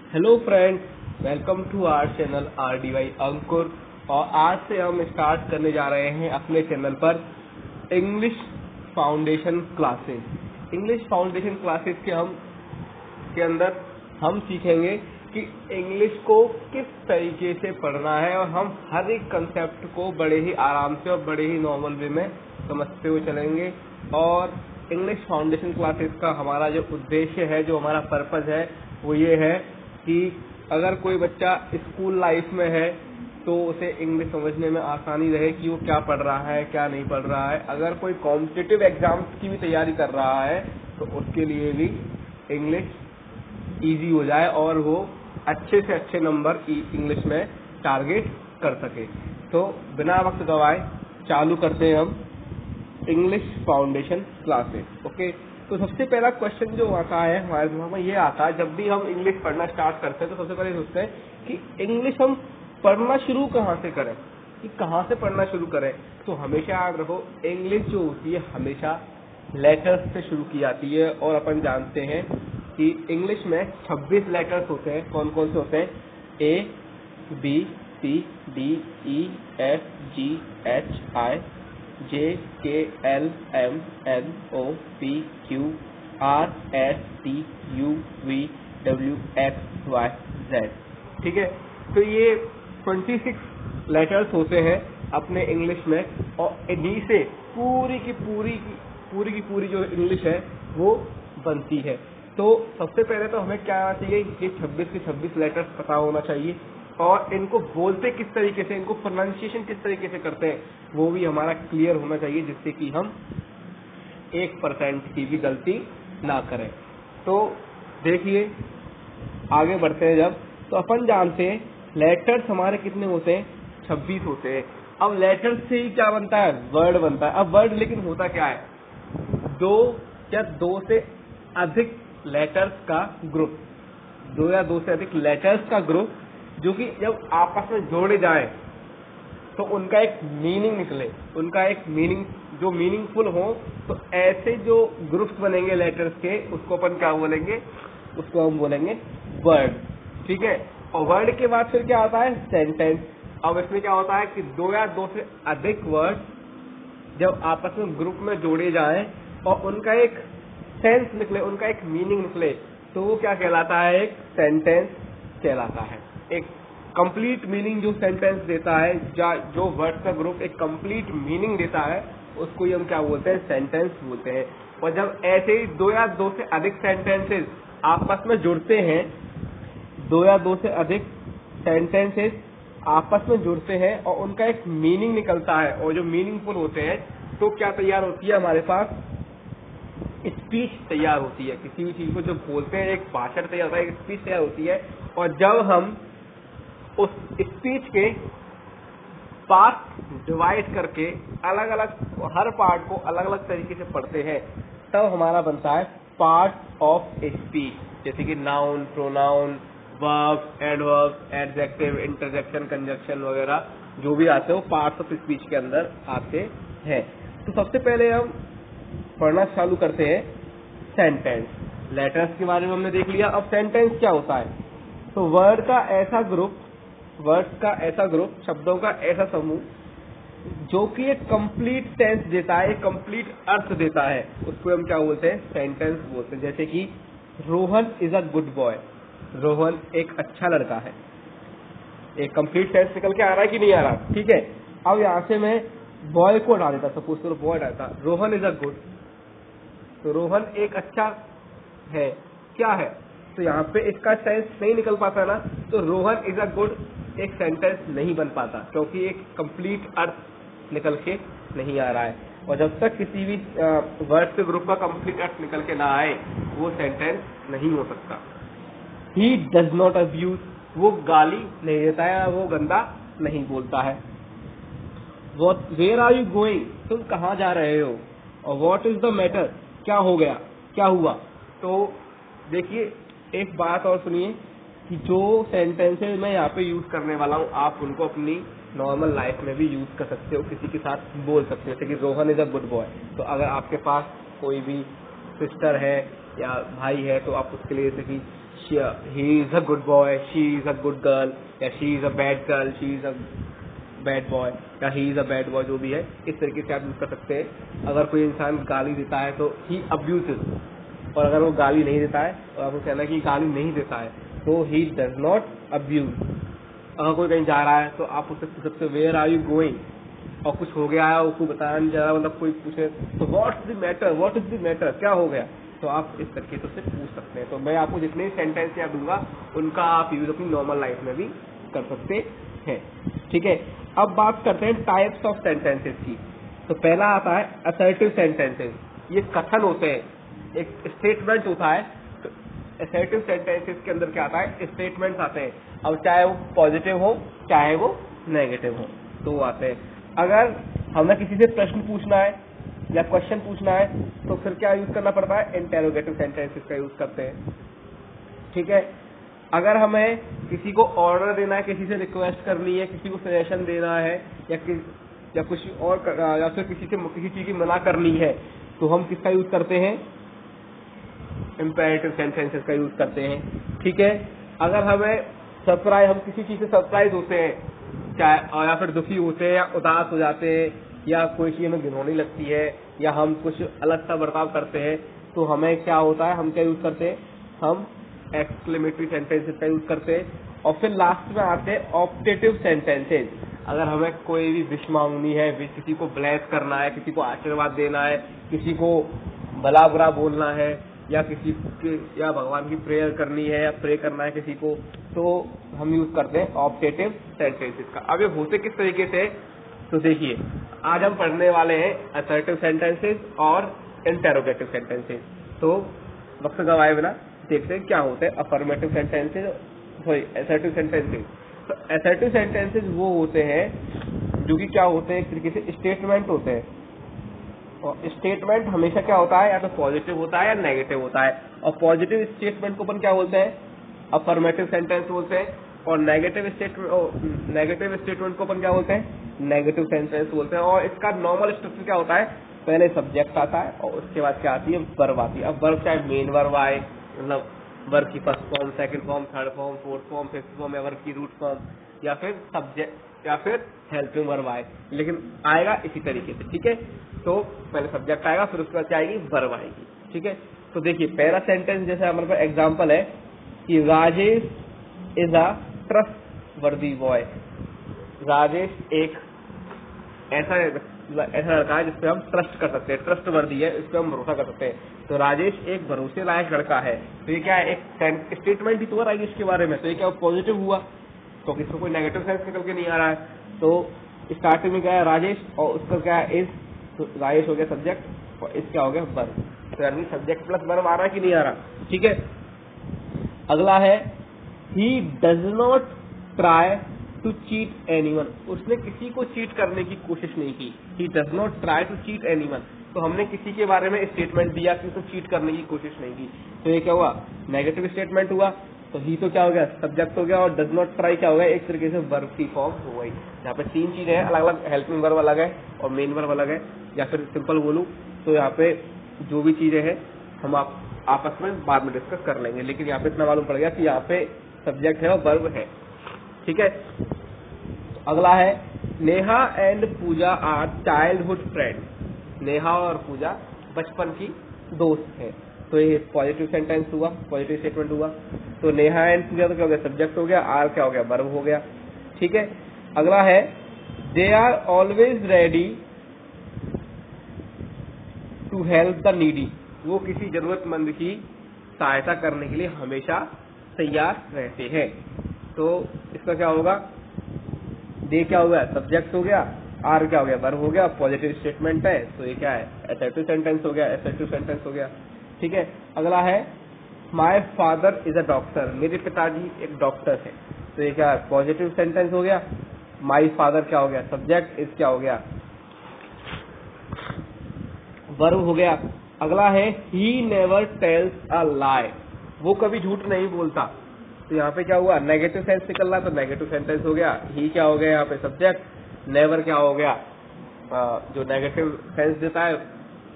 Hello friends, welcome to our channel RDY Ankur. और आज से हम स्टार्ट करने जा रहे हैं अपने चैनल पर English foundation classes. English foundation classes के अंदर हम सीखेंगे कि इंग्लिश को किस तरीके से पढ़ना है और हम हर एक कंसेप्ट को बड़े ही आराम से और बड़े ही नॉर्मल वे में समझते हुए चलेंगे। और इंग्लिश फाउंडेशन क्लासेस का हमारा जो उद्देश्य है, जो हमारा पर्पज़ है, वो ये है कि अगर कोई बच्चा स्कूल लाइफ में है तो उसे इंग्लिश समझने में आसानी रहे कि वो क्या पढ़ रहा है, क्या नहीं पढ़ रहा है। अगर कोई कॉम्पिटिटिव एग्जाम्स की भी तैयारी कर रहा है तो उसके लिए भी इंग्लिश इजी हो जाए और वो अच्छे से अच्छे नंबर इंग्लिश में टारगेट कर सके। तो बिना वक्त गवाए चालू करते हैं हम इंग्लिश फाउंडेशन क्लासेस। ओके, तो सबसे पहला क्वेश्चन जो आता है हमारे दिमाग में ये आता है, जब भी हम इंग्लिश पढ़ना स्टार्ट करते हैं तो सबसे पहले सोचते हैं कि इंग्लिश हम पढ़ना शुरू कहाँ से करें, कि कहाँ से पढ़ना शुरू करें। तो हमेशा याद रखो, इंग्लिश जो होती है हमेशा लेटर्स से शुरू की जाती है। और अपन जानते हैं कि इंग्लिश में 26 लेटर्स होते हैं। कौन कौन से होते हैं? ABCDEFGHI JKLMNOPQRSTUVWXYZ। ठीक है, तो ये 26 लेटर्स होते हैं अपने इंग्लिश में। और इन्हीं से पूरी की पूरी जो इंग्लिश है वो बनती है। तो सबसे पहले तो हमें क्या आना चाहिए, ये 26 के 26 लेटर्स पता होना चाहिए। और इनको बोलते किस तरीके से, इनको प्रोनाउंसिएशन किस तरीके से करते हैं, वो भी हमारा क्लियर होना चाहिए, जिससे कि हम 1% की भी गलती ना करें। तो देखिए, आगे बढ़ते हैं जब, तो अपन जानते हैं लेटर्स हमारे कितने होते हैं? 26 होते हैं। अब लेटर्स से ही क्या बनता है? वर्ड बनता है। अब वर्ड लेकिन होता क्या है? दो से अधिक लेटर्स का ग्रुप, 2 या 2 से अधिक लेटर्स का ग्रुप, जो कि जब आपस में जोड़े जाएं तो उनका एक मीनिंग निकले, उनका एक मीनिंग जो मीनिंगफुल हो। तो ऐसे जो ग्रुप्स बनेंगे लेटर्स के, उसको अपन क्या बोलेंगे? उसको हम बोलेंगे वर्ड। ठीक है, और वर्ड के बाद फिर क्या आता है? सेंटेंस। अब इसमें क्या होता है कि 2 या 2 से अधिक वर्ड जब आपस में ग्रुप में जोड़े जाएं और उनका एक सेंस निकले, उनका एक मीनिंग निकले, तो वो क्या कहलाता है? एक सेंटेंस कहलाता है। एक कंप्लीट मीनिंग जो सेंटेंस देता है, जो वर्ड का ग्रुप एक कंप्लीट मीनिंग देता है, उसको ही हम क्या बोलते हैं? सेंटेंस बोलते हैं। और जब ऐसे ही 2 या 2 से अधिक सेंटेंसेस आपस में जुड़ते हैं, 2 या 2 से अधिक सेंटेंसेस आपस में जुड़ते हैं और उनका एक मीनिंग निकलता है, और जो मीनिंगफुल होते हैं, तो क्या तैयार होती है हमारे पास? स्पीच तैयार होती है। किसी भी चीज को जब बोलते हैं, एक भाषण तैयार होता है, एक स्पीच तैयार होती है। और जब हम उस स्पीच के पार्ट डिवाइड करके अलग अलग हर पार्ट को अलग अलग तरीके से पढ़ते हैं, तब हमारा बनता है पार्ट ऑफ स्पीच। जैसे कि noun, pronoun, verb, adverb, adjective, interjection, conjunction वगैरह जो भी आते हैं वो पार्ट्स ऑफ स्पीच के अंदर आते हैं। तो सबसे पहले हम पढ़ना चालू करते हैं सेंटेंस। लेटर्स के बारे में हमने देख लिया। अब सेंटेंस क्या होता है? तो वर्ड्स का ऐसा ग्रुप, शब्दों का ऐसा समूह जो कि एक कंप्लीट टेंस देता है, एक कंप्लीट अर्थ देता है, उसको हम क्या बोलते हैं? सेंटेंस बोलते हैं। जैसे कि Rohan is a good boy, Rohan एक अच्छा लड़का है। एक कंप्लीट टेंस निकल के आ रहा है कि नहीं आ रहा? ठीक है। अब यहाँ से मैं बॉय को हटा देता, सपोज करो बॉय डालता, रोहन इज अ गुड, तो रोहन एक अच्छा है। क्या है? तो यहाँ पे इसका सेंस नहीं निकल पाता ना, तो रोहन इज अ गुड एक सेंटेंस नहीं बन पाता, क्योंकि एक कंप्लीट अर्थ निकल के नहीं आ रहा है। और जब तक किसी भी वर्ड के ग्रुप का कंप्लीट अर्थ निकल के ना आए, वो सेंटेंस नहीं हो सकता। ही डज नॉट अब्यूज, वो गाली नहीं देता है, वो गंदा नहीं बोलता है। वेयर आर यू गोइंग, तुम कहाँ जा रहे हो? और व्हाट इज द मैटर, क्या हो गया, क्या हुआ? तो देखिए, एक बात और सुनिए कि जो सेंटेंसेस मैं यहाँ पे यूज करने वाला हूँ, आप उनको अपनी नॉर्मल लाइफ में भी यूज कर सकते हो, किसी के साथ बोल सकते हो। जैसे कि Rohan is a good boy, तो अगर आपके पास कोई भी सिस्टर है या भाई है, तो आप उसके लिए जैसे कि he is a good boy, she is a good girl, या she is a bad girl, she is a bad boy, या he is a bad boy, जो भी है इस तरीके से आप यूज कर सकते हैं। अगर कोई इंसान गाली देता है तो ही अब्यूजेस, और अगर वो गाली नहीं देता है और आपको कहना है कि गाली नहीं देता है तो ही डज नॉट अब्यूज। अगर कोई कहीं जा रहा है तो आप उससे पूछ सकते हो वेयर आर यू गोइंग, और कुछ हो गया है उसको बताया नहीं जा रहा, मतलब कोई पूछे तो what's the matter, what is the matter, क्या हो गया, तो आप इस तरीके से उससे पूछ सकते हैं। तो मैं आपको जितने सेंटेंस यहाँ दूंगा उनका आप यूज अपनी नॉर्मल लाइफ में भी कर सकते हैं। ठीक है, अब बात करते हैं टाइप्स ऑफ सेंटेंसेस की। तो पहला आता है असर्टिव सेंटेंसेस। ये कथन होते हैं, एक स्टेटमेंट होता है। तो असर्टिव सेंटेंसेस के अंदर क्या आता है, स्टेटमेंट्स आते हैं। अब चाहे वो पॉजिटिव हो चाहे वो नेगेटिव हो तो वो आते हैं। अगर हमें किसी से प्रश्न पूछना है या क्वेश्चन पूछना है तो फिर क्या यूज करना पड़ता है, इंटेरोगेटिव सेंटेंसेस का यूज करते हैं। ठीक है, अगर हमें किसी को ऑर्डर देना है, किसी से रिक्वेस्ट करनी है, किसी को सजेशन देना है, या कुछ और या फिर किसी चीज की मना करनी है तो हम किसका यूज करते हैं, इंपेरेटिव सेंटेंसेस का यूज करते हैं। ठीक है, अगर हमें हम किसी चीज से सरप्राइज होते हैं, चाहे या फिर दुखी होते हैं या उदास हो जाते हैं या कोई चीज हमें घिनौनी लगती है या हम कुछ अलग सा बर्ताव करते हैं तो हमें क्या होता है, हम क्या यूज करते हैं, हम एक्सक्लेमेटरी सेंटेंसेस का यूज करते हैं। और फिर लास्ट में आते हैं ऑप्टेटिव सेंटेंसेस। अगर हमें कोई भी विश मांगनी है, किसी को ब्लेस करना है, किसी को आशीर्वाद देना है, किसी को भला बुरा बोलना है या या भगवान की प्रेयर करनी है या प्रे करना है किसी को, तो हम यूज करते हैं ऑप्टेटिव सेंटेंसेस का। अब ये होते किस तरीके से, तो देखिए आज हम पढ़ने वाले हैं असर्टिव सेंटेंसेस और इंटेरोगेटिव सेंटेंसेस। तो वक्त गवाए बिना देखते हैं क्या होते हैं affirmative sentences, sorry assertive sentences. तो असर्टिव सेंटेंसेस वो होते हैं जो कि क्या होते हैं, एक तरीके से स्टेटमेंट होते हैं। और स्टेटमेंट हमेशा क्या होता है, या तो पॉजिटिव होता है या नेगेटिव होता है। और पॉजिटिव स्टेटमेंट को अपन क्या बोलते हैं, अफर्मेटिव सेंटेंस बोलते हैं। और नेगेटिव स्टेटमेंट को अपन क्या बोलते हैं, नेगेटिव सेंटेंस बोलते हैं। और इसका नॉर्मल स्ट्रक्चर क्या होता है, पहले सब्जेक्ट आता है और उसके बाद क्या आती है, वर्ब आती है। अब वर्ब चाहे मेन वर्ब आए, मतलब वर्ब की first form, second form, third form, fourth form, fifth form, या वर्ब की रूट फॉर्म, या फिर सब्जेक्ट या फिर हेल्पिंग वर्ब आए, लेकिन आएगा इसी तरीके से। ठीक है, तो पहले सब्जेक्ट आएगा फिर उसके बाद क्या आएगी, वर्ब आएगी। ठीक है, तो देखिए पहला सेंटेंस जैसे हमारे पास एग्जांपल है कि राजेश इज अ ट्रस्ट वर्दी बॉय। राजेश एक ऐसा लड़का है जिसपे हम ट्रस्ट कर सकते हैं, ट्रस्ट वर्दी है, इस पे हम भरोसा कर सकते हैं। तो राजेश एक भरोसे लायक लड़का है। तो ये क्या है, एक स्टेटमेंट ही तो है राजेश के बारे में। तो ये क्या पॉजिटिव हुआ, तो इसमें कोई नेगेटिव सेंस निकल के नहीं आ रहा है। तो स्टार्टिंग में क्या है राजेश, और उसका क्या है इज, तो राजेश हो गया सब्जेक्ट और इस क्या हो गया वर्ब। तो यानी सब्जेक्ट प्लस वर्ब आ रहा है कि नहीं आ रहा। ठीक है, अगला है he does not try to cheat anyone. उसने किसी को चीट करने की कोशिश नहीं की। He does not try to cheat anyone. तो हमने किसी के बारे में स्टेटमेंट दिया कि उसने चीट करने की कोशिश नहीं की, तो ये क्या हुआ, नेगेटिव स्टेटमेंट हुआ। तो ही तो क्या हो गया, सब्जेक्ट हो गया, और डज नॉट ट्राई क्या हो गया, एक तरीके से वर्ब की फॉर्म हो गई। यहाँ पे तीन चीजें हैं अलग अलग, हेल्पिंग वर्ब अलग है और मेन वर्ब अलग है। या फिर सिंपल बोलूं तो यहाँ पे जो भी चीजें हैं हम आपस में बाद में डिस्कस कर लेंगे, लेकिन यहाँ पे इतना मालूम पड़ गया कि यहाँ पे सब्जेक्ट है और वर्ब है। ठीक है, अगला है Neha and Pooja are childhood friend. Neha और पूजा बचपन की दोस्त है। तो ये पॉजिटिव सेंटेंस हुआ, पॉजिटिव स्टेटमेंट हुआ। तो नेहा एंड पूजा तो क्या हो गया, सब्जेक्ट हो गया, आर क्या हो गया, वर्ब हो गया। ठीक है, अगला है they are always ready to help the needy. वो किसी जरूरतमंद की सहायता करने के लिए हमेशा तैयार रहते हैं। तो इसका क्या होगा, दे क्या हो गया, सब्जेक्ट हो गया, आर क्या हो गया, वर्ब हो गया, पॉजिटिव स्टेटमेंट है। तो ये क्या है, असर्टिव सेंटेंस हो गया, असर्टिव सेंटेंस हो गया। ठीक है, अगला है my father is a doctor. मेरे पिताजी एक डॉक्टर है। तो ये क्या है, पॉजिटिव सेंटेंस हो गया। माय फादर क्या हो गया, सब्जेक्ट, इज क्या हो गया, वर्ब हो गया। अगला है ही नेवर टेल्स अ लाई। वो कभी झूठ नहीं बोलता। तो यहाँ पे क्या हुआ, नेगेटिव सेंस निकल रहा, तो नेगेटिव सेंटेंस हो गया। ही क्या हो गया यहाँ पे, सब्जेक्ट, नेवर क्या हो गया, जो नेगेटिव सेंस देता है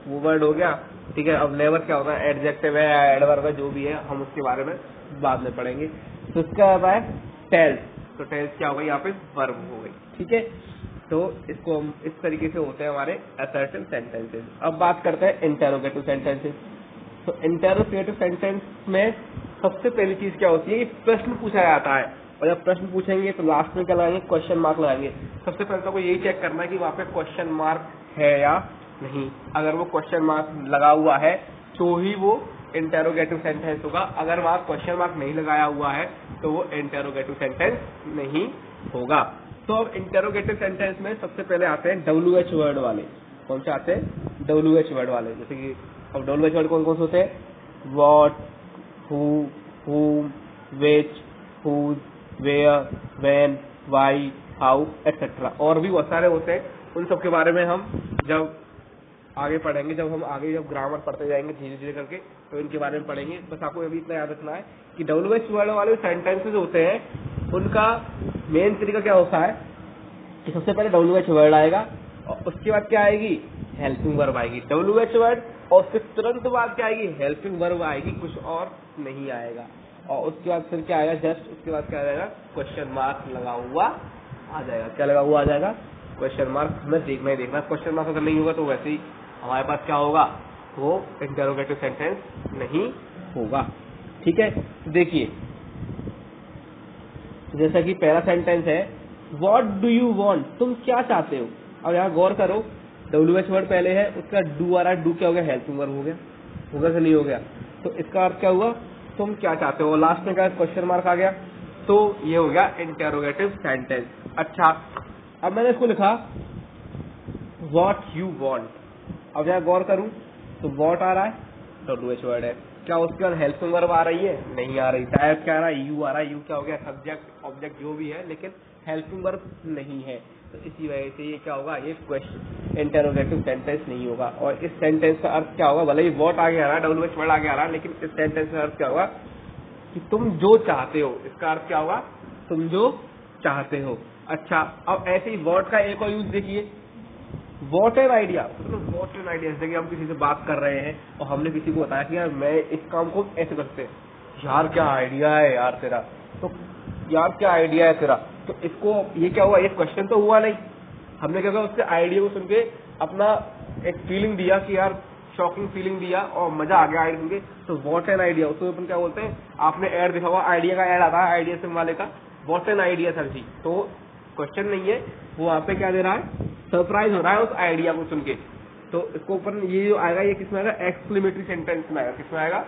वो वर्ड हो गया। ठीक है। अब नेवर क्या होता है, एडजेक्टिव है या एडवर्ब है, जो भी है हम उसके बारे में बाद में पढ़ेंगे। तो इसका आता है टेल्स, तो टेल्स क्या होगा, यहाँ पे वर्ब हो गई, ठीक है। तो इसको हम इस तरीके से होते हैं हमारे असर्टिव सेंटेंसेस। अब बात करते हैं इंटेरोगेटिव सेंटेंसेस। तो इंटेरोगेटिव सेंटेंस में सबसे पहली चीज क्या होती है कि प्रश्न पूछा जाता है, और जब प्रश्न पूछेंगे तो लास्ट में क्या लगाएंगे, क्वेश्चन मार्क लगाएंगे। सबसे पहले तो आपको यही चेक करना है कि वहाँ पे क्वेश्चन मार्क है या नहीं। अगर वो क्वेश्चन मार्क लगा हुआ है तो ही वो इंटेरोगेटिव सेंटेंस होगा, अगर वहाँ क्वेश्चन मार्क नहीं लगाया हुआ है तो वो इंटेरोगेटिव सेंटेंस नहीं होगा। तो अब इंटेरोगेटिव सेंटेंस में सबसे पहले आते हैं WH वर्ड वाले। कौन से आते हैं, WH वर्ड वाले। जैसे कि अब WH वर्ड कौन कौन से होते हैं, what, who, whom, which, whose, where, when, why, how, etc. और भी बहुत सारे होते हैं, उन सब के बारे में हम जब आगे पढ़ेंगे, जब ग्रामर पढ़ते जाएंगे धीरे धीरे करके, तो इनके बारे में पढ़ेंगे। बस आपको अभी इतना याद रखना है कि WH वर्ड वाले सेंटेंसेस होते हैं, उनका मेन तरीका क्या होता है कि सबसे पहले WH वर्ड आएगा और उसके बाद क्या आएगी, हेल्पिंग वर्ब आएगी। WH वर्ड और उसके तुरंत बाद क्या आएगी, हेल्पिंग वर्ब आएगी, कुछ और नहीं आएगा। और उसके बाद फिर क्या आएगा, जस्ट उसके बाद क्या आ जाएगा, क्वेश्चन मार्क लगा हुआ आ जाएगा। क्या लगा हुआ आ जाएगा, क्वेश्चन मार्क। हमें देखना ही देखना, क्वेश्चन मार्क अगर नहीं होगा तो वैसे ही हमारे पास क्या होगा, वो इंटेरोगेटिव सेंटेंस नहीं होगा, ठीक है। देखिए जैसा कि पहला सेंटेंस है, व्हाट डू यू वांट, तुम क्या चाहते हो। अब यहाँ गौर करो, WH वर्ड पहले है, उसका डू आ रहा है, डू क्या हो गया, हेल्पिंग वर्ब हो गया, होगा कि नहीं हो गया। तो इसका अर्थ क्या हुआ, तुम क्या चाहते हो, लास्ट में क्या क्वेश्चन मार्क आ गया, तो ये हो गया इंटेरोगेटिव सेंटेंस। अच्छा, अब मैंने इसको लिखा व्हाट यू वांट। अब यहाँ गौर करूं तो व्हाट आ रहा है, WH वर्ड है, क्या उसके बाद हेल्पिंग वर्ब आ रही है, नहीं आ रही। टाइप क्या आ रहा है, यू आ रहा है, यू क्या हो गया, सब्जेक्ट ऑब्जेक्ट जो भी है, लेकिन हेल्पिंग वर्ब नहीं है। तो इसी वजह से ये क्या होगा, ये क्वेश्चन इंटेरोगेटिव सेंटेंस नहीं होगा। और इस सेंटेंस का अर्थ क्या होगा, भले ही व्हाट आगे आ रहा है, WH वर्ड आगे आ रहा है, लेकिन इस सेंटेंस का अर्थ क्या होगा कि तुम जो चाहते हो। इसका अर्थ क्या होगा, तुम जो चाहते हो। अच्छा, अब ऐसे ही व्हाट का एक और यूज देखिए, what an idea. What an idea, जैसे कि हम किसी से बात कर रहे हैं और हमने किसी को बताया कि यार मैं इस काम को ऐसे करते हैं, यार क्या आइडिया है यार तेरा, तो यार क्या आइडिया है तेरा। तो इसको ये क्या हुआ, ये क्वेश्चन तो हुआ नहीं, हमने क्या कहा, उसके आइडिया को सुन के अपना एक फीलिंग दिया कि यार शॉकिंग फीलिंग दिया और मजा आ गया आइडिया सुन के। तो व्हाट एन आइडिया, उसको अपन क्या बोलते हैं, आपने एड देखा हुआ, आइडिया का एड आता है आइडिया सिम वाले का, व्हाट एन आइडिया सर जी। तो क्वेश्चन नहीं है, वो वहाँ पे क्या दे रहा है, सरप्राइज हो रहा है उस आइडिया को सुन के। तो इसको ऊपर ये जो आएगा, ये किसमें आएगा, एक्सक्लेमेटरी सेंटेंस में आएगा। किसमें आएगा,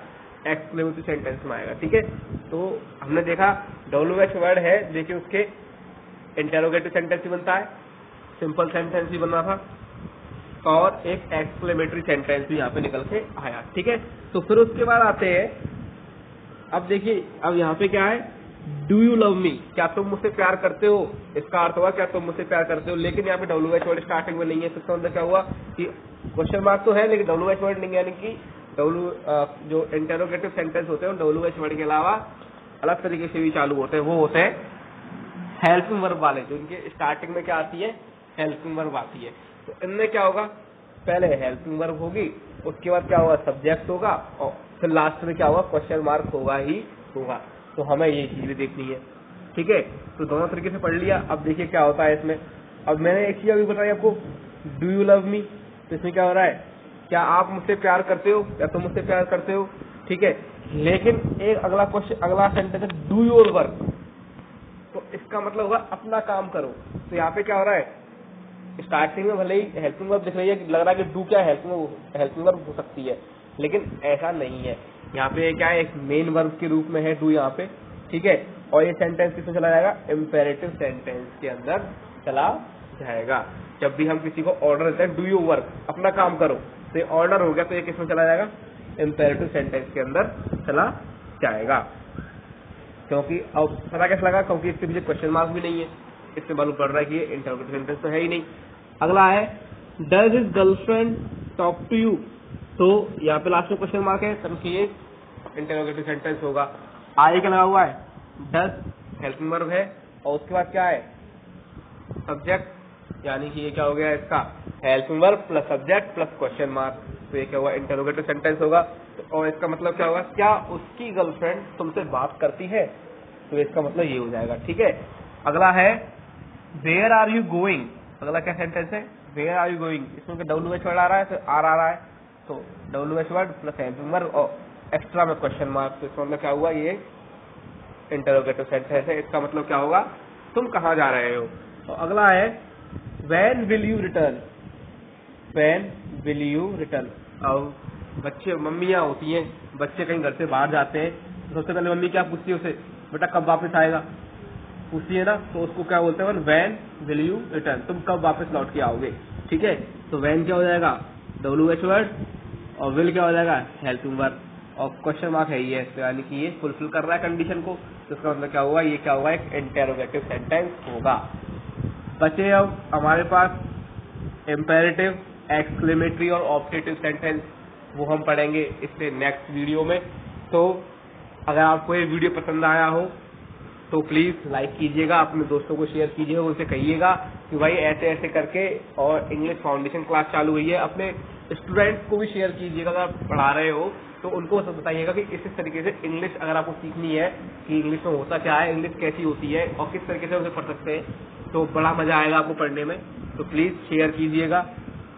एक्सक्लेमेटरी सेंटेंस में आएगा, ठीक है। तो हमने देखा WH वर्ड है, देखिए उसके इंटेरोगेटिव सेंटेंस ही बनता है, सिंपल सेंटेंस ही बनना था, और एक एक्सक्लेमेटरी सेंटेंस भी यहाँ पे निकल के आया, ठीक है। तो फिर उसके बाद आते हैं, अब देखिए अब यहाँ पे क्या है, डू यू लव मी, क्या तुम मुझसे प्यार करते हो। इसका अर्थ हुआ क्या तुम मुझसे प्यार करते हो, लेकिन यहाँ पे WH वर्ड स्टार्टिंग में नहीं है। तो इसका मतलब क्या हुआ कि क्वेश्चन मार्क तो है लेकिन WH वर्ड नहीं है, यानी कि जो इंटेरोगेटिव सेंटेंस होते हैं WH वर्ड के अलावा अलग तरीके से भी चालू होते हैं, वो होते हैं हेल्पिंग वर्ब वाले, जो इनके स्टार्टिंग में क्या आती है, हेल्पिंग वर्ब आती है। तो इनमें क्या होगा, पहले हेल्पिंग वर्ब होगी, उसके बाद क्या होगा, सब्जेक्ट होगा, और फिर लास्ट में क्या होगा, क्वेश्चन मार्क होगा ही होगा। तो हमें ये चीज भी देखनी है, ठीक है। तो दोनों तरीके से पढ़ लिया। अब देखिए क्या होता है इसमें। अब मैंने एक चीज अभी बताई आपको, डू यू लव मी, तो इसमें क्या हो रहा है, क्या आप मुझसे प्यार करते हो, या तुम मुझसे प्यार करते हो, ठीक है। लेकिन एक अगला क्वेश्चन, अगला सेंटेंस है डू योर वर्क, तो इसका मतलब होगा अपना काम करो। तो यहाँ पे क्या हो रहा है, स्टार्टिंग में भले ही हेल्पिंग वर्ब दिख रही है, लग रहा है कि डू क्या हेल्पिंग वर्ब हो सकती है, लेकिन ऐसा नहीं है। यहाँ पे क्या है, एक मेन वर्ब के रूप में है डू यहाँ पे, ठीक है। और ये सेंटेंस किसमें चला जाएगा, इम्पेरेटिव सेंटेंस के अंदर चला जाएगा। जब भी हम किसी को ऑर्डर देते हैं, डू यू वर्क, अपना काम करो, तो ये ऑर्डर हो गया, तो ये किसमें चला जाएगा, इम्पेरेटिव सेंटेंस के अंदर चला जाएगा। क्योंकि अब पता कैसे लगा, क्योंकि इसके पीछे क्वेश्चन मार्क भी नहीं है, इससे मालूम पड़ रहा है कि ये इंटरोगेटिव सेंटेंस तो है ही नहीं। अगला है does his girlfriend talk to you, तो यहाँ पे लास्ट में क्वेश्चन मार्क है, तब कि ये इंटरोगेटिव सेंटेंस होगा। आगे क्या लगा हुआ है, डज हेल्पिंग वर्ब है, और उसके बाद क्या है, सब्जेक्ट, यानी कि ये क्या हो गया इसका, helping verb plus subject plus question mark. तो ये क्या हुआ, इंटरोगेटिव सेंटेंस होगा। और इसका मतलब क्या होगा, क्या उसकी गर्लफ्रेंड तुमसे बात करती है, तो इसका मतलब ये हो जाएगा। ठीक है, अगला है वेयर आर यू गोइंग। अगला क्या सेंटेंस है, वेयर आर यू गोइंग। इसमें WH वर्ड आ रहा है, तो आर आ रहा है, तो WH word plus helping verb और एक्स्ट्रा में क्वेश्चन मार्क, तो इसका मतलब क्या हुआ, ये इंटरोगेटिव सेंटेंस है। इसका मतलब क्या होगा, तुम कहाँ जा रहे हो। तो अगला है when will you return. When will you return. अब बच्चे, मम्मियाँ होती हैं, बच्चे कहीं घर से बाहर जाते हैं, तो सबसे पहले मम्मी क्या पूछती है उसे, बेटा कब वापस आएगा, पूछती है ना, तो उसको क्या बोलते हैं, व्हेन विल यू रिटर्न, तुम कब वापस लौट के आओगे। ठीक है, तो व्हेन क्या हो जाएगा, WH वर्ड, और विल क्या हो जाएगा, हेल्पिंग वर्ब, और क्वेश्चन मार्क है ये, तो यानी कि ये फुलफिल कर रहा है कंडीशन को, तो इसका मतलब क्या हुआ, ये क्या हुआ, एक इंटेरोगेटिव सेंटेंस होगा। बचे अब हमारे पास इम्पेरेटिव, एक्सक्लेमेटरी और ऑब्जेक्टिव सेंटेंस, वो हम पढ़ेंगे इससे नेक्स्ट वीडियो में। तो अगर आपको ये वीडियो पसंद आया हो तो प्लीज लाइक कीजिएगा, अपने दोस्तों को शेयर कीजिएगा, उनसे कहिएगा कि भाई ऐसे ऐसे करके, और इंग्लिश फाउंडेशन क्लास चालू हुई है, अपने स्टूडेंट्स को भी शेयर कीजिएगा। अगर आप पढ़ा रहे हो तो उनको सब बताइएगा कि इस तरीके से इंग्लिश अगर आपको सीखनी है कि इंग्लिश में होता क्या है, इंग्लिश कैसी होती है और किस तरीके से उसे पढ़ सकते हैं, तो बड़ा मजा आएगा आपको पढ़ने में। तो प्लीज शेयर कीजिएगा,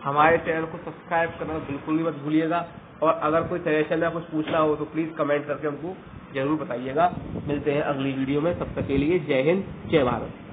हमारे चैनल को सब्सक्राइब करना बिल्कुल भी मत भूलिएगा, और अगर कोई सजेशन या कुछ पूछना हो तो प्लीज कमेंट करके हमको जरूर बताइएगा। मिलते हैं अगली वीडियो में, तब तक के लिए जय हिंद, जय भारत।